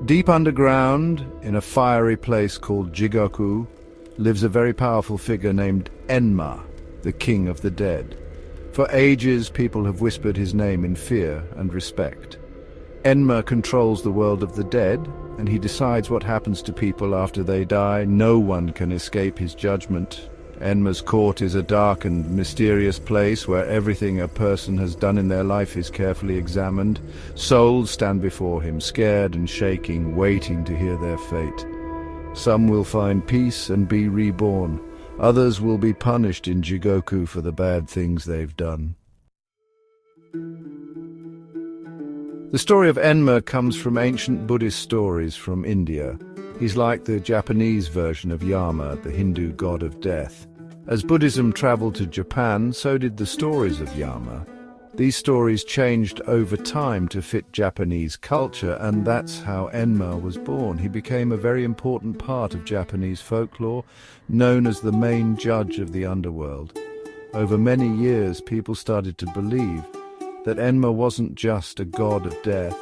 Deep underground, in a fiery place called Jigoku, lives a very powerful figure named Enma, the king of the dead. For ages, people have whispered his name in fear and respect. Enma controls the world of the dead, and he decides what happens to people after they die. No one can escape his judgment. Enma's court is a dark and mysterious place where everything a person has done in their life is carefully examined. Souls stand before him, scared and shaking, waiting to hear their fate. Some will find peace and be reborn. Others will be punished in Jigoku for the bad things they've done. The story of Enma comes from ancient Buddhist stories from India. He's like the Japanese version of Yama, the Hindu god of death. As Buddhism traveled to Japan, so did the stories of Yama. These stories changed over time to fit Japanese culture, and that's how Enma was born. He became a very important part of Japanese folklore, known as the main judge of the underworld. Over many years, people started to believe that Enma wasn't just a god of death,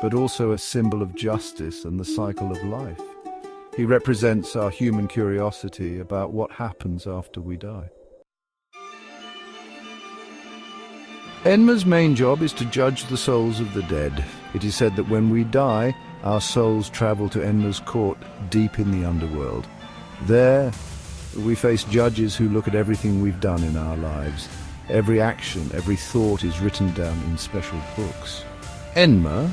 but also a symbol of justice and the cycle of life. He represents our human curiosity about what happens after we die. Enma's main job is to judge the souls of the dead. It is said that when we die, our souls travel to Enma's court deep in the underworld. There, we face judges who look at everything we've done in our lives. Every action, every thought is written down in special books. Enma,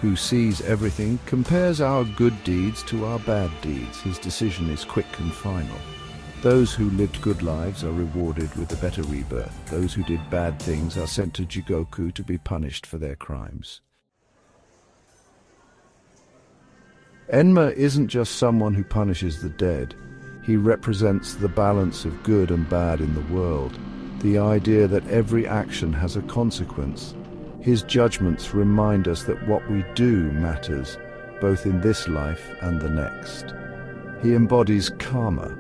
who sees everything, compares our good deeds to our bad deeds. His decision is quick and final. Those who lived good lives are rewarded with a better rebirth. Those who did bad things are sent to Jigoku to be punished for their crimes. Enma isn't just someone who punishes the dead. He represents the balance of good and bad in the world, the idea that every action has a consequence. His judgments remind us that what we do matters, both in this life and the next. He embodies karma,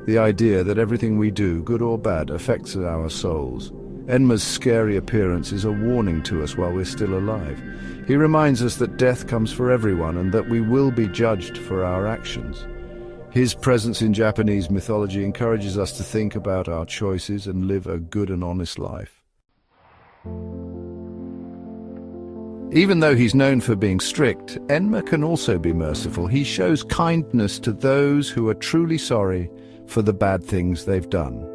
the idea that everything we do, good or bad, affects our souls. Enma's scary appearance is a warning to us while we're still alive. He reminds us that death comes for everyone and that we will be judged for our actions. His presence in Japanese mythology encourages us to think about our choices and live a good and honest life. Even though he's known for being strict, Enma can also be merciful. He shows kindness to those who are truly sorry for the bad things they've done.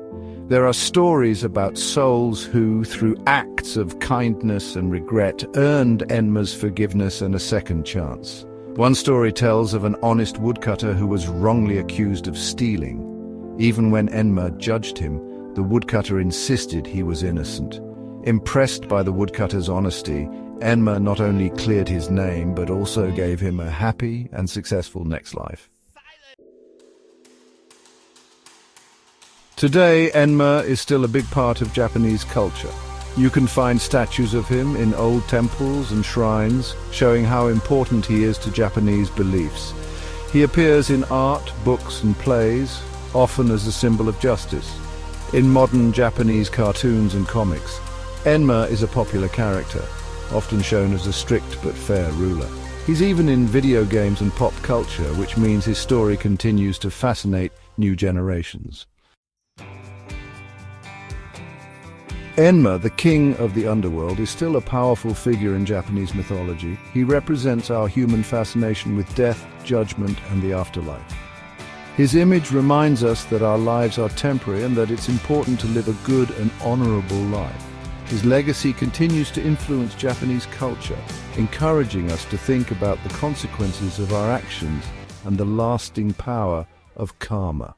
There are stories about souls who, through acts of kindness and regret, earned Enma's forgiveness and a second chance. One story tells of an honest woodcutter who was wrongly accused of stealing. Even when Enma judged him, the woodcutter insisted he was innocent. Impressed by the woodcutter's honesty, Enma not only cleared his name, but also gave him a happy and successful next life. Today, Enma is still a big part of Japanese culture. You can find statues of him in old temples and shrines, showing how important he is to Japanese beliefs. He appears in art, books and plays, often as a symbol of justice. In modern Japanese cartoons and comics, Enma is a popular character, often shown as a strict but fair ruler. He's even in video games and pop culture, which means his story continues to fascinate new generations. Enma, the king of the underworld, is still a powerful figure in Japanese mythology. He represents our human fascination with death, judgment, and the afterlife. His image reminds us that our lives are temporary and that it's important to live a good and honorable life. His legacy continues to influence Japanese culture, encouraging us to think about the consequences of our actions and the lasting power of karma.